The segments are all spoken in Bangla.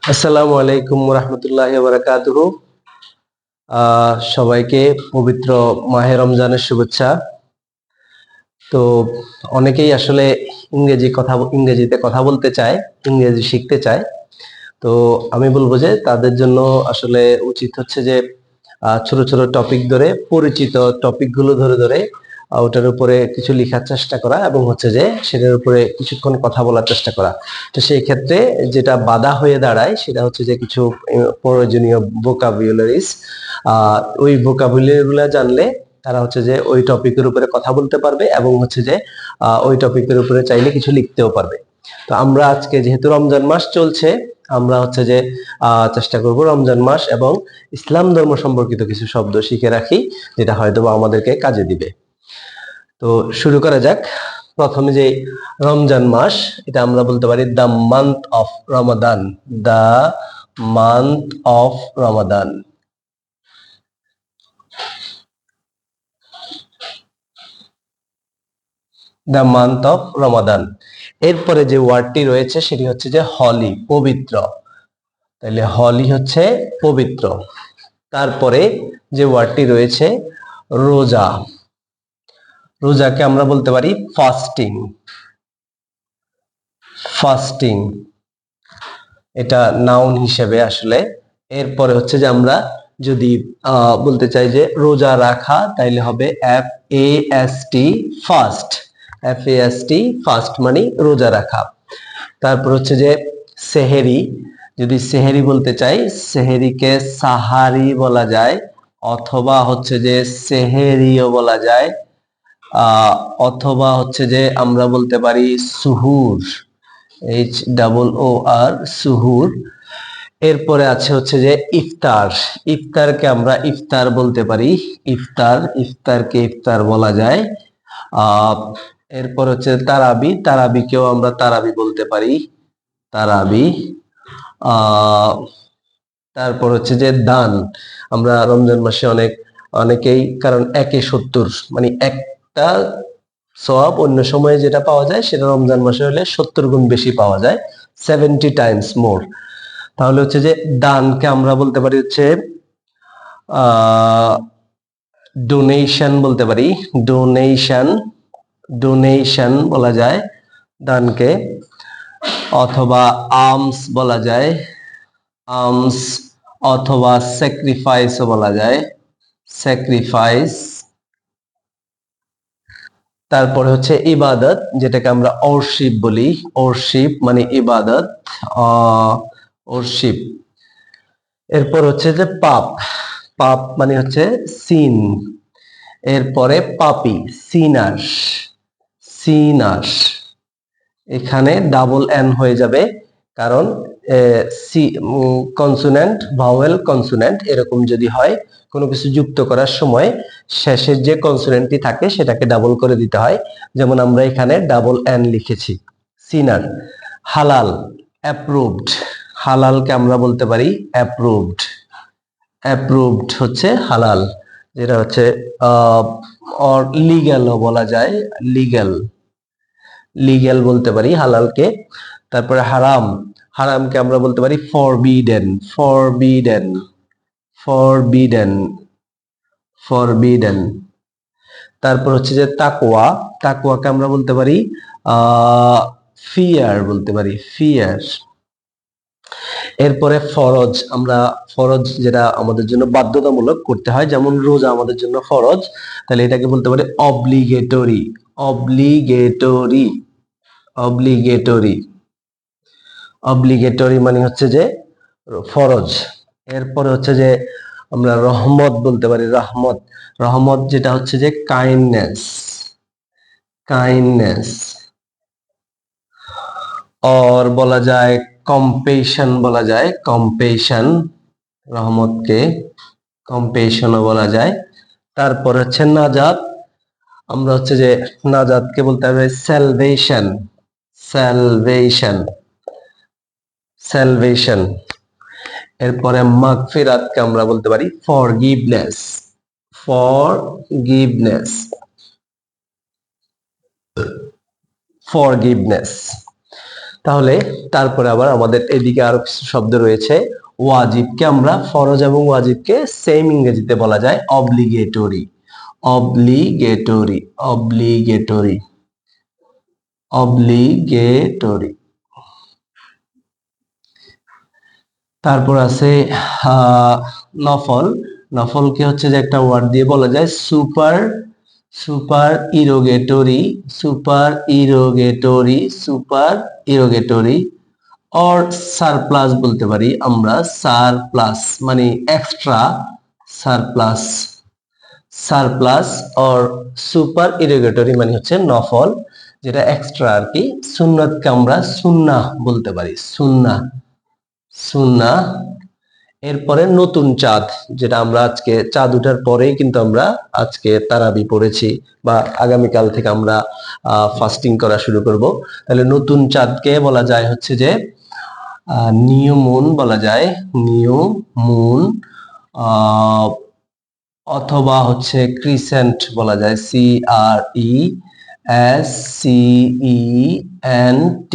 আসসালামু আলাইকুম রাহমাতুল্লাহি ওয়া বারাকাতুহু। সবাইকে পবিত্র মাহে রমজানের শুভেচ্ছা। তো অনেকেই আসলে ইংরেজিতে কথা বলতে চায়, ইংরেজি শিখতে চায়। তো আমি বলবো যে তাদের জন্য আসলে উচিত হচ্ছে যে ছোট ছোট টপিক ধরে, পরিচিত টপিক গুলো ধরে ধরে ওটার উপরে কিছু লেখার চেষ্টা করা এবং হচ্ছে যে সেটার উপরে কিছুক্ষণ কথা বলার চেষ্টা করা। তো সেই ক্ষেত্রে যেটা বাধা হয়ে দাঁড়ায় সেটা হচ্ছে যে কিছু প্রয়োজনীয় ভোকাবুলারিজ, ওই ভোকাবুলারি গুলা জানলে তারা হচ্ছে যে ওই টপিকের উপরে কথা বলতে পারবে এবং হচ্ছে যে ওই টপিকের উপরে চাইলে কিছু লিখতেও পারবে। তো আমরা আজকে যেহেতু রমজান মাস চলছে, আমরা হচ্ছে যে চেষ্টা করব রমজান মাস এবং ইসলাম ধর্ম সম্পর্কিত কিছু শব্দ শিখে রাখি, যেটা হয়তো আমাদেরকে কাজে দিবে। তো শুরু করা যাক। প্রথমে যে রমজান মাস, এটা আমরা বলতে পারি the month of Ramadan. The month of Ramadan. The month of Ramadan. এরপরে যে ওয়ার্ডটি রয়েছে সেটি হচ্ছে যে হলি, পবিত্র। তাহলে হলি হচ্ছে পবিত্র। তারপরে যে ওয়ার্ডটি রয়েছে রোজা। রোজাকে আমরা বলতে পারি ফাস্টিং। ফাস্টিং এটা নাউন হিসেবে আসলে। এরপরে হচ্ছে যে আমরা যদি বলতে চাই যে রোজা রাখা, তাইলে হবে F A S T, fast. F A S T, fast মানে রোজা রাখা। তারপর হচ্ছে যে সেহেরি। যদি সেহেরি বলতে চাই, সেহেরিকে সাহারি বলা যায়, অথবা হচ্ছে যে সেহেরিও বলা যায়, অথবা হচ্ছে যে আমরা বলতে পারি সুহুর, এইচ ডাবল ও আর, সুহুর। এরপরে আছে হচ্ছে যে ইফতার। ইফতারকে আমরা ইফতার বলতে পারি, ইফতার। ইফতারকে ইফতার বলা যায়। এরপর হচ্ছে তারাবি। তারাবিকেও আমরা তারাবি বলতে পারি, তারাবি। তারপর হচ্ছে যে দান। আমরা রমজান মাসে অনেকেই, কারণ 1/70 মানে একটা সওয়াব অন্য সময়ে যেটা পাওয়া যায় সেটা রমজান মাসে হলে 70 গুণ বেশি পাওয়া যায়, 70 টাইমস মোর। তাহলে হচ্ছে যে দানকে আমরা বলতে পারি হচ্ছে ডোনেশন বলতে পারি, ডোনেশন। ডোনেশন বলা যায় দানকে, অথবা আর্মস বলা যায়, আর্মস। অথবা স্যাক্রিফাইসও বলা যায়, স্যাক্রিফাইস। তারপরে হচ্ছে ইবাদত, যেটাকে আমরা ওরশিপ বলি। ওরশিপ মানে ইবাদত, ওরশিপ। এরপর হচ্ছে যে পাপ। পাপ মানে হচ্ছে সিন। এরপরে পাপি, সিনার। সিনার। এখানে ডাবল এন হয়ে যাবে, কারণ কনসোনেন্ট, ভাওয়েল, কনসোনেন্ট এরকম যদি হয়, কোনো কিছু যুক্ত করার সময় শেষের যে কনসোনেন্টটি থাকে সেটাকে ডাবল করে দিতে হয়। যেমন আমরা এখানে ডাবল এন লিখেছি, সিনার। হালাল, অ্যাপ্রুভড। হালালকে আমরা বলতে পারি অ্যাপ্রুভড। অ্যাপ্রুভড হচ্ছে হালাল, যেটা হচ্ছে লিগ্যালও বলা যায়, লিগ্যাল। লিগ্যাল বলতে পারি হালালকে। তারপরে হারাম। হারামকে আমরা বলতে পারি ফরবিডেন। Forbidden, forbidden, forbidden. তারপর হচ্ছে যে তাকওয়া। তাকওয়াকে আমরা বলতে পারি ফিয়ার, বলতে পারি ফিয়ার। এরপরে ফরজ। আমরা ফরজ যেটা আমাদের জন্য বাধ্যতামূলক করতে হয়, যেমন রোজা আমাদের জন্য ফরজ, তাহলে এটাকে বলতে পারি অব্লিগেটরি। Obligatory, obligatory. অব্লিগেটরি মানে হচ্ছে যে ফরজ। এরপরে হচ্ছে যে আমরা রহমত বলতে পারি, রহমত। রহমত যেটা হচ্ছে যে কাইন্ডনেস, কাইন্ডনেস। और বলা যায় কম্পেশন, বলা যায় কম্পেশন। রহমতকে কম্পেশনও বলা যায়। তারপর হচ্ছে নাজাত। আমরা হচ্ছে যে নাজাতকে বলতে হবে স্যালভেশন, স্যালভেশন, স্যালভেশন। এরপরে মাগফিরাতকে আমরা বলতে পারি ফরগিভনেস, ফরগিভনেস, ফরগিভনেস। তাহলে তারপরে আবার আমাদের এদিকে আরো কিছু শব্দ রয়েছে। ওয়াজিবকে আমরা, ফরজ এবং ওয়াজিবকে সেম ইংরেজিতে বলা যায় অব্লিগেটরি, অব্লিগেটরি, অব্লিগেটরি, অব্লিগেটরি। তারপর আছে নফল। নফলকে হচ্ছে যে একটা ওয়ার্ড দিয়ে বলা যায় super, supererogatory, supererogatory, supererogatory. Or surplus বলতে পারি আমরা, সারপ্লাস মানে extra, surplus, surplus. Or supererogatory মানে হচ্ছে নফল, যেটা এক্সট্রা আর কি। সুন্নাতকে আমরা সুন্নাহ বলতে পারি, সুন্নাহ, সুন্নাহ। এরপরে নতুন চাঁদ, যেটা আমরা আজকে চাঁদ উঠার পরেই কিন্তু আমরা আজকে তারাবি পড়েছি, বা আগামীকাল থেকে আমরা ফাস্টিং করা শুরু করব। তাহলে নতুন চাঁদকে বলা যায় হচ্ছে যে নিউ মুন বলা যায়, নিউ মুন, অথবা হচ্ছে ক্রিসেন্ট বলা যায়, CRESCENT,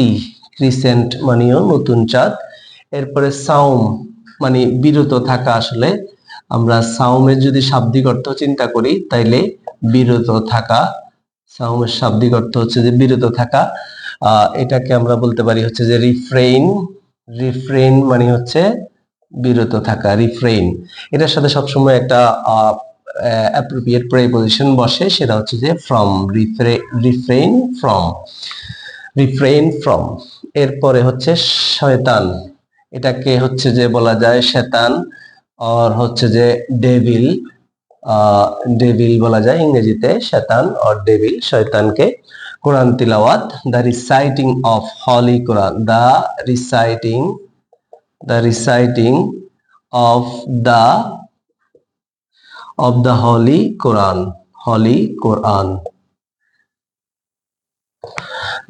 ক্রিসেন্ট মানেও নতুন চাঁদ। এরপরে সাওম মানে বিরত থাকা। আসলে আমরা সাওমের যদি শাব্দিক অর্থ চিন্তা করি তাইলে বিরত থাকা, সাওমের শাব্দিক অর্থ হচ্ছে যে বিরত থাকা। এটাকে আমরা বলতে পারি হচ্ছে যে রিফ্রেইন, রিফ্রেইন মানে হচ্ছে বিরত থাকা, রিফ্রেইন। এটার সাথে সবসময় একটা অ্যাপ্রোপ্রিয়েট প্রিপজিশন বসে, সেটা হচ্ছে যে from, refrain from, refrain from. এরপরে হচ্ছে শয়তান, এটাকে হচ্ছে যে বলা যায় শয়তান, আর হচ্ছে যে ডেভিল, ডেভিল বলা যায় ইংরেজিতে শয়তান আর ডেভিল, শয়তানকে। কোরআন তিলাওয়াত, the reciting of holy Quran, the reciting, the reciting of the holy Quran, holy Quran,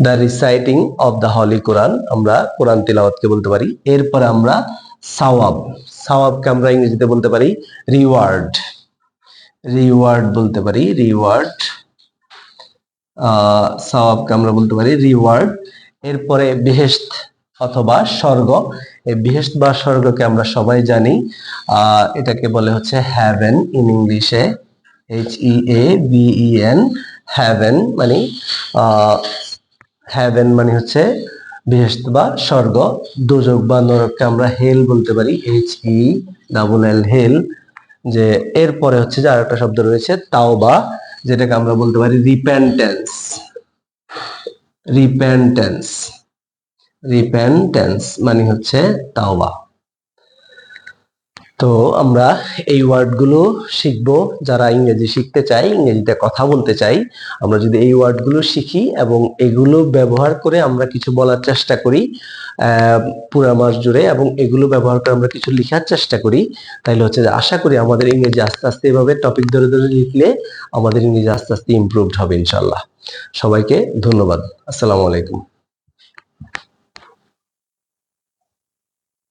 the reciting of the holy Quran আমরা কোরআন তিলাওয়াতকে বলতে পারি। এরপরে আমরা সাওয়াব, সাওয়াবকে আমরা ইংরেজিতে বলতে পারি রিওয়ার্ড, রিওয়ার্ড বলতে পারি, রিওয়ার্ড, সাওয়াবকে আমরা বলতে পারি রিওয়ার্ড। এরপরে বেহেশত অথবা স্বর্গ, এই বেহেশত বা স্বর্গকে আমরা সবাই জানি, এটাকে বলে হচ্ছে হ্যাভেন ইন ইংলিশে, HEAVEN, হ্যাভেন মানে, হ্যাভেন মানে হচ্ছে বেহেশত বা স্বর্গ। দোজখ বা নরককে আমরা হেল বলতে পারি, HELL, হেল। যে এরপরে হচ্ছে যে আরেকটা শব্দ রয়েছে তাওবা, যেটাকে আমরা বলতে পারি রিপেন্টেন্স, রিপেন্টেন্স, রিপেন্টেন্স মানে হচ্ছে তাওবা। তো আমরা এই ওয়ার্ডগুলো শিখবো, যারা ইংরেজি শিখতে চাই, ইংরেজিতে কথা বলতে চাই, আমরা যদি এই ওয়ার্ডগুলো শিখি এবং এগুলো ব্যবহার করে আমরা কিছু বলার চেষ্টা করি পুরো মাস জুড়ে, এবং এগুলো ব্যবহার করে আমরা কিছু লেখার চেষ্টা করি, তাহলে হচ্ছে যে আশা করি আমাদের ইংরেজি আস্তে আস্তে এভাবে টপিক ধরে ধরে লিখলে আমাদের ইংরেজি আস্তে আস্তে ইমপ্রুভড হবে ইনশাল্লাহ। সবাইকে ধন্যবাদ। আসসালামু আলাইকুম।